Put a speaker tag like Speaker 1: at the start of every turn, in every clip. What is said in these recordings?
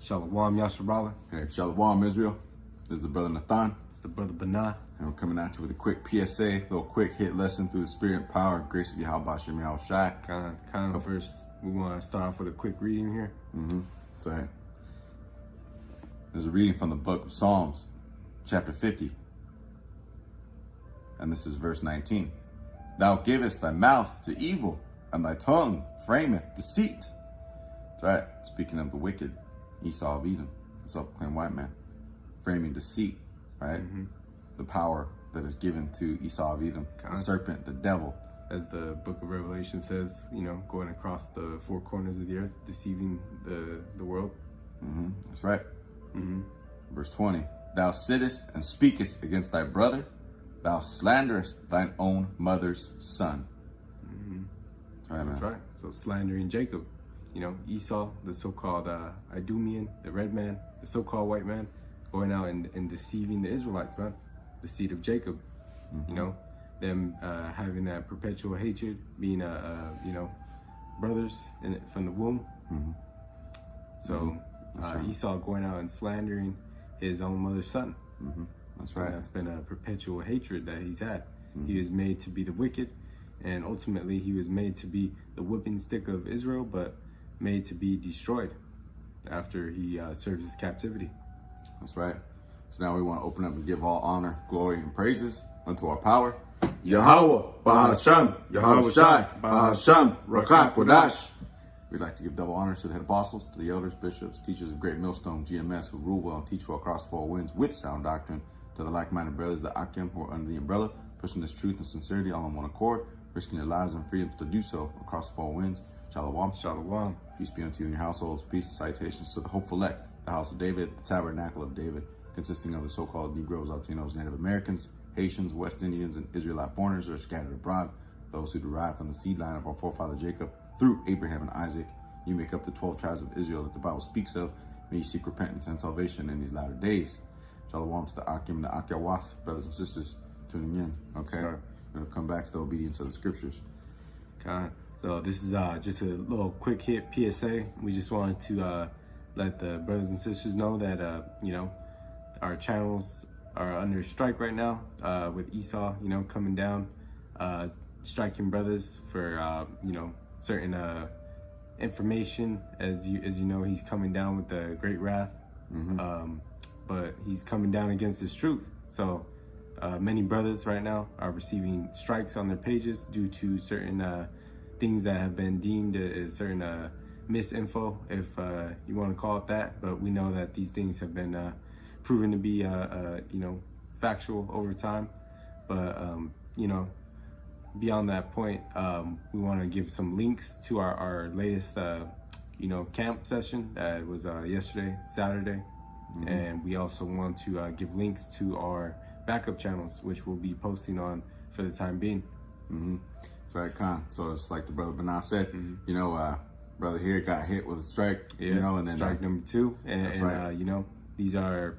Speaker 1: Shalom, Yasharahla.
Speaker 2: Okay, Shalom, Israel. This is the brother Nathan.
Speaker 1: It's the brother Bana.
Speaker 2: And we're coming at you with a quick P.S.A, little quick hit lesson through the spirit and power and grace of YAHAWASHI.
Speaker 1: Kind of first, we want to start off with a quick reading here.
Speaker 2: So, hey, there's a reading from the book of Psalms, chapter 50. And this is verse 19. Thou givest thy mouth to evil, and thy tongue frameth deceit. That's right. Speaking of the wicked, Esau of Edom, the self-proclaimed white man, framing deceit, right? The power that is given to Esau of Edom, the serpent, the devil.
Speaker 1: As the book of Revelation says, going across the four corners of the earth, deceiving the world.
Speaker 2: That's right. Verse 20. Thou sittest and speakest against thy brother. Thou slanderest thine own mother's son.
Speaker 1: That's right. So slandering Jacob. Esau, the so-called Idumean, the red man, the so-called white man, going out and deceiving the Israelites, man. The seed of Jacob. Them having that perpetual hatred, being brothers from the womb. So right. Esau going out and slandering his own mother's son.
Speaker 2: That's right.
Speaker 1: And that's been a perpetual hatred that he's had. He was made to be the wicked, and ultimately he was made to be the whipping stick of Israel, but made to be destroyed after he serves his captivity.
Speaker 2: That's right. So now we want to open up and give all honor, glory, and praises unto our power. YAHAWAH, BAHASHAM, YAHAWASHI, BAHASHAM, RAWCHAA. We'd like to give double honors to the head apostles, to the elders, bishops, teachers of Great Millstone, GMS, who rule well and teach well across four winds with sound doctrine, to the like-minded brothers, the AHTHA, who are under the umbrella, pushing this truth and sincerity all in one accord, risking their lives and freedoms to do so across four winds. Shalom.
Speaker 1: Shalom.
Speaker 2: Peace be unto you and your households. Peace and salutations to the hopeful elect, the house of David, the tabernacle of David, consisting of the so-called Negroes, Latinos, Native Americans, Haitians, West Indians, and Israelite foreigners that are scattered abroad, those who derive from the seed line of our forefather Jacob through Abraham and Isaac. You make up the 12 tribes of Israel that the Bible speaks of. May you seek repentance and salvation in these latter days. Shalom to the Akim, the YAHAWAH, brothers and sisters tuning in. Okay, we're gonna come back to the obedience of the scriptures.
Speaker 1: So this is just a little quick hit PSA. We just wanted to let the brothers and sisters know that our channels are under strike right now with Esau, coming down, striking brothers for certain information. As you know, he's coming down with the great wrath, but he's coming down against his truth. So many brothers right now are receiving strikes on their pages due to certain things that have been deemed as certain misinfo, if you want to call it that. But we know that these things have been proven to be factual over time. But beyond that point, we want to give some links to our latest camp session that was yesterday, Saturday. And we also want to give links to our backup channels, which we'll be posting on for the time being.
Speaker 2: That's right, Khan. So it's like the brother Bana said, brother here got hit with a strike, and then
Speaker 1: strike number 2. And
Speaker 2: right.
Speaker 1: These are,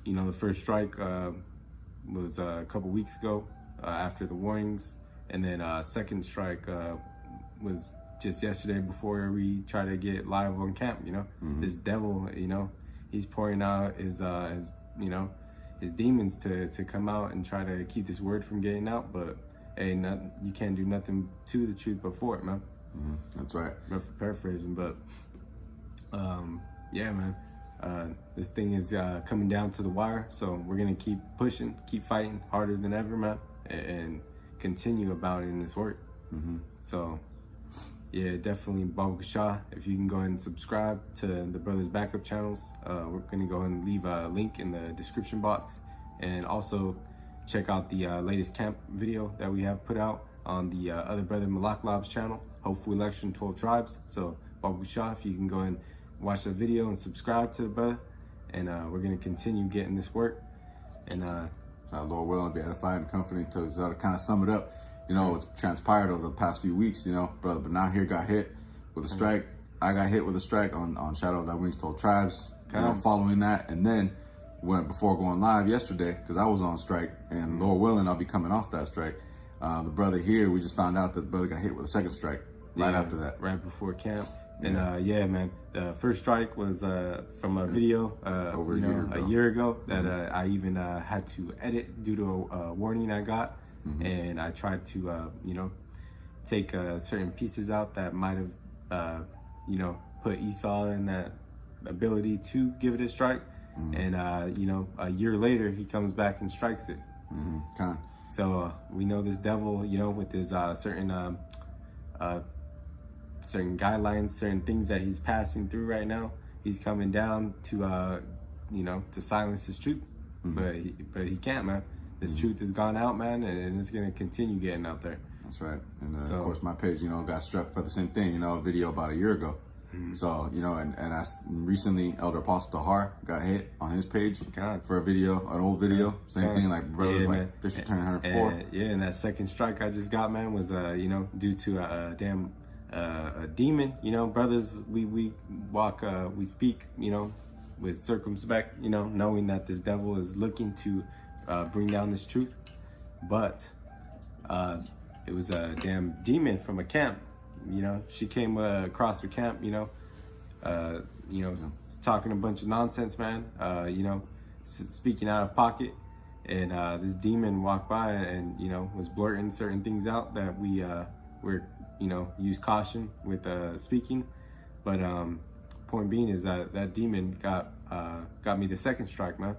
Speaker 1: the first strike was a couple weeks ago after the warnings. And then second strike was just yesterday before we try to get live on camp. This devil, he's pouring out his demons to come out and try to keep this word from getting out. But hey, you can't do nothing to the truth but for it, man.
Speaker 2: That's right.
Speaker 1: Paraphrasing, but yeah, man. This thing is coming down to the wire, so we're gonna keep pushing, keep fighting harder than ever, man, and continue about in this work. So yeah, definitely babaqashah. If you can go ahead and subscribe to the brothers backup channels, we're gonna go ahead and leave a link in the description box, and also check out the latest camp video that we have put out on the other brother Malak Lab's channel, Hopeful Election 12 Tribes. So babaqashah, if you can go and watch the video and subscribe to the brother, and we're gonna continue getting this work. And
Speaker 2: Lord willing, be edified and comforting. To kind of sum it up, what's transpired over the past few weeks, brother Bana here got hit with a strike. I got hit with a strike on Shadow of Thy Wings 12 Tribes, following that. And then before going live yesterday, because I was on strike, and Lord willing, I'll be coming off that strike. The brother here, we just found out that the brother got hit with a second strike right after that.
Speaker 1: Right before camp. And yeah, man, the first strike was from a video
Speaker 2: over
Speaker 1: a year ago that I even had to edit due to a warning I got. And I tried to take certain pieces out that might have put Esau in that ability to give it a strike. And a year later he comes back and strikes it. So we know this devil, with his certain certain guidelines, certain things that he's passing through right now, he's coming down to to silence his truth. But he can't, man. This truth has gone out, man, and it's gonna continue getting out there.
Speaker 2: That's right. And of course my page, got struck for the same thing, a video about a year ago. So, and I recently, Elder Apostle Tahar got hit on his page for a video, an old video. Same thing, like brothers like Bishop turning 104.
Speaker 1: And that second strike I just got, man, was due to a demon. Brothers, we walk, we speak, with circumspect, knowing that this devil is looking to bring down this truth. But it was a damn demon from a camp. She came across the camp, talking a bunch of nonsense, man, speaking out of pocket. And this demon walked by and, was blurting certain things out that we use caution with speaking. But point being is that demon got me the second strike, man.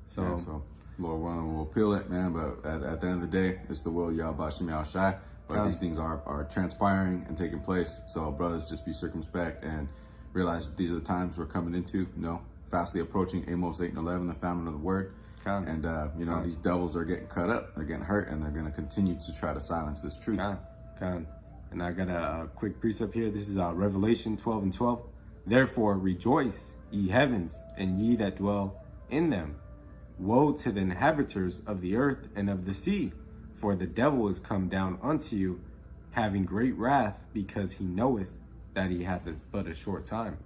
Speaker 2: So Lord willing, we'll appeal it, man. But at the end of the day, it's the will of YAHAWASHI. But these things are transpiring and taking place. So brothers, just be circumspect and realize that these are the times we're coming into, fastly approaching Amos 8 and 11, the famine of the word. And, these devils are getting cut up, they're getting hurt, and they're going to continue to try to silence this truth.
Speaker 1: And I got a quick precept here. This is Revelation 12 and 12. Therefore rejoice, ye heavens, and ye that dwell in them. Woe to the inhabitants of the earth and of the sea, for the devil is come down unto you, having great wrath, because he knoweth that he hath but a short time.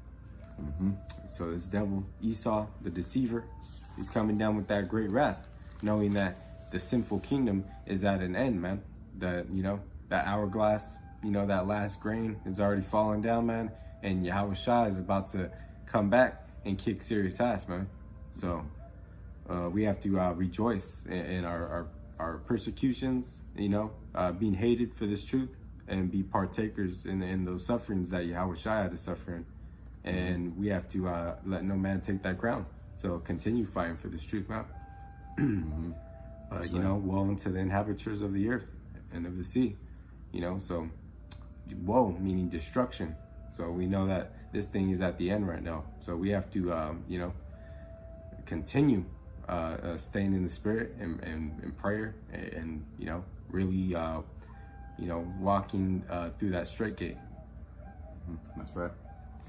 Speaker 1: So this devil, Esau, the deceiver, is coming down with that great wrath, knowing that the sinful kingdom is at an end, man. That, that hourglass, that last grain is already falling down, man. And YAHAWASHI is about to come back and kick serious ass, man. So we have to rejoice in our persecutions, being hated for this truth, and be partakers in those sufferings that YAHAWASHI had to suffer in. And we have to let no man take that crown. So continue fighting for this truth, man. Woe unto the inhabitants of the earth and of the sea, so woe meaning destruction. So we know that this thing is at the end right now. So we have to, continue staying in the spirit and prayer and really, walking through that straight gate.
Speaker 2: That's right.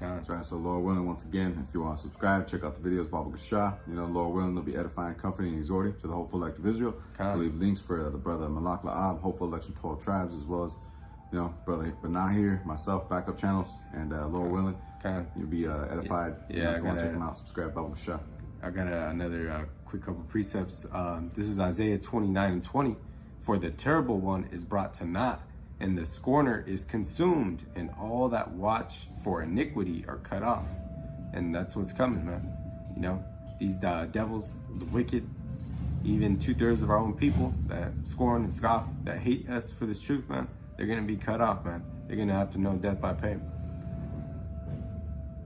Speaker 2: That's right. So Lord willing, once again, if you want to subscribe, check out the videos, babaqashah. Lord willing, they'll be edifying, comforting, and exhorting to the hopeful elect of Israel. I'll leave links for the brother Malak La'ab, hopeful election 12 tribes, as well as brother Banahir, myself, backup channels, and Lord willing, you'll be edified. If you want to check them out, subscribe, babaqashah.
Speaker 1: I got another quick couple precepts. This is Isaiah 29 and 20. For the terrible one is brought to naught, and the scorner is consumed, and all that watch for iniquity are cut off. And that's what's coming, man. These devils, the wicked, even 2/3 of our own people that scorn and scoff, that hate us for this truth, man, they're gonna be cut off, man. They're gonna have to know death by pain.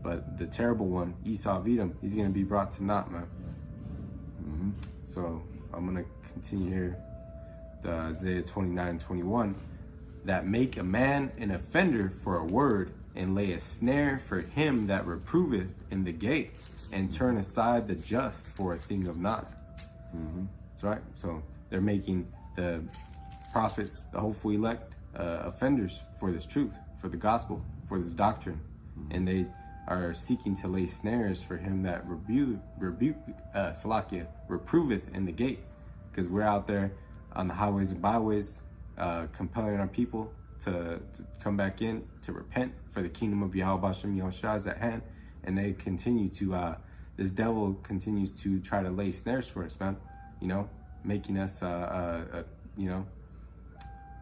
Speaker 1: But the terrible one, Esau Edom, he's gonna be brought to naught, man. So I'm gonna continue here. The Isaiah 29:21. That make a man an offender for a word, and lay a snare for him that reproveth in the gate, and turn aside the just for a thing of naught. That's right. So they're making the prophets, the hopeful elect, offenders for this truth, for the gospel, for this doctrine. And they are seeking to lay snares for him that reproveth in the gate. Because we're out there on the highways and byways, compelling our people to come back in, to repent, for the kingdom of Yahawashi is at hand. And they continue to, this devil continues to try to lay snares for us, man. Making us, an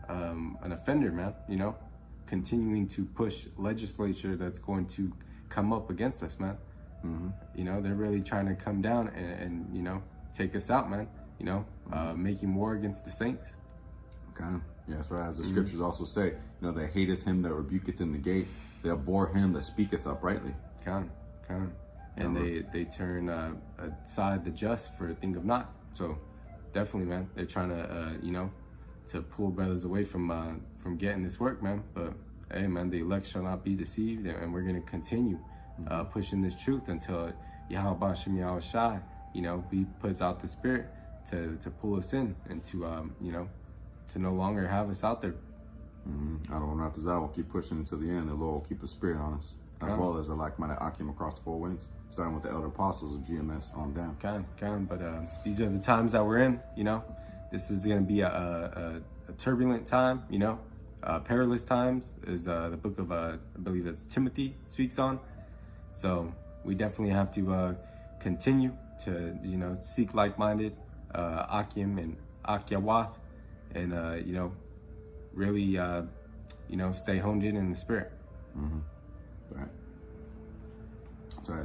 Speaker 1: offender, man, continuing to push legislature that's going to come up against us, man. You know, they're really trying to come down and you know, take us out, man. You know, making war against the saints.
Speaker 2: Okay. Yeah, that's right. As the scriptures also say, you know, they hateth him that rebuketh in the gate. They abhor him that speaketh uprightly.
Speaker 1: Come. And they turn aside the just for a thing of not. So definitely, man, they're trying to, you know, to pull brothers away from getting this work, man. But hey, man, the elect shall not be deceived, and we're going to continue pushing this truth until YAHAWASHI, you know, he puts out the spirit to pull us in and to, you know, to no longer have us out there.
Speaker 2: AHTHA will keep pushing until the end. The Lord will keep the spirit on us, as well as the like-minded Akim across the four winds, starting with the elder apostles of GMS on down.
Speaker 1: But these are the times that we're in, you know. This is going to be a turbulent time, you know. Perilous times is the book of, I believe it's Timothy speaks on. So we definitely have to continue to, you know, seek like-minded Akim and YAHAWAH, and, you know, really, you know, stay honed in the spirit.
Speaker 2: Right.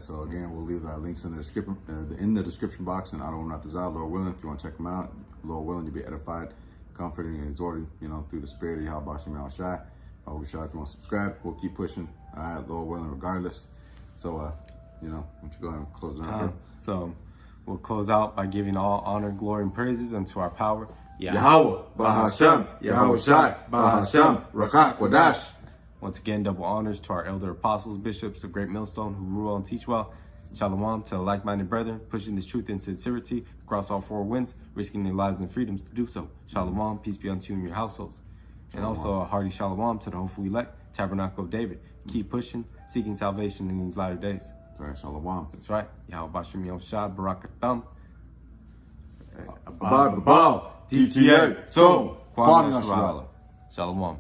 Speaker 2: So again, we'll leave links in the description box, and AHTHA, Lord willing, if you want to check them out. Lord willing, you'll be edified, comforted, and exhorted, you know, through the spirit of Yahweh Shai. If you want to subscribe, we'll keep pushing. All right, Lord willing, regardless. So, you know, why don't you go ahead and close it out here?
Speaker 1: So we'll close out by giving all honor, glory, and praises unto our power,
Speaker 2: Yahawah, BaHaSham, YAHAWASHI, BaHaSham, Rakak, Wadash.
Speaker 1: Once again, double honors to our elder apostles, bishops of Great Millstone who rule and teach well. Shalom to like-minded brethren, pushing this truth in sincerity across all four winds, risking their lives and freedoms to do so. Shalom, peace be unto you and your households. And also a hearty shalom to the hopeful elect, Tabernacle of David. Keep pushing, seeking salvation in these latter days.
Speaker 2: All right, shalom.
Speaker 1: That's right. Yahawah Shai, Barakatham.
Speaker 2: Abad Babal, DTA, so, Ban Issachar.
Speaker 1: Shalom.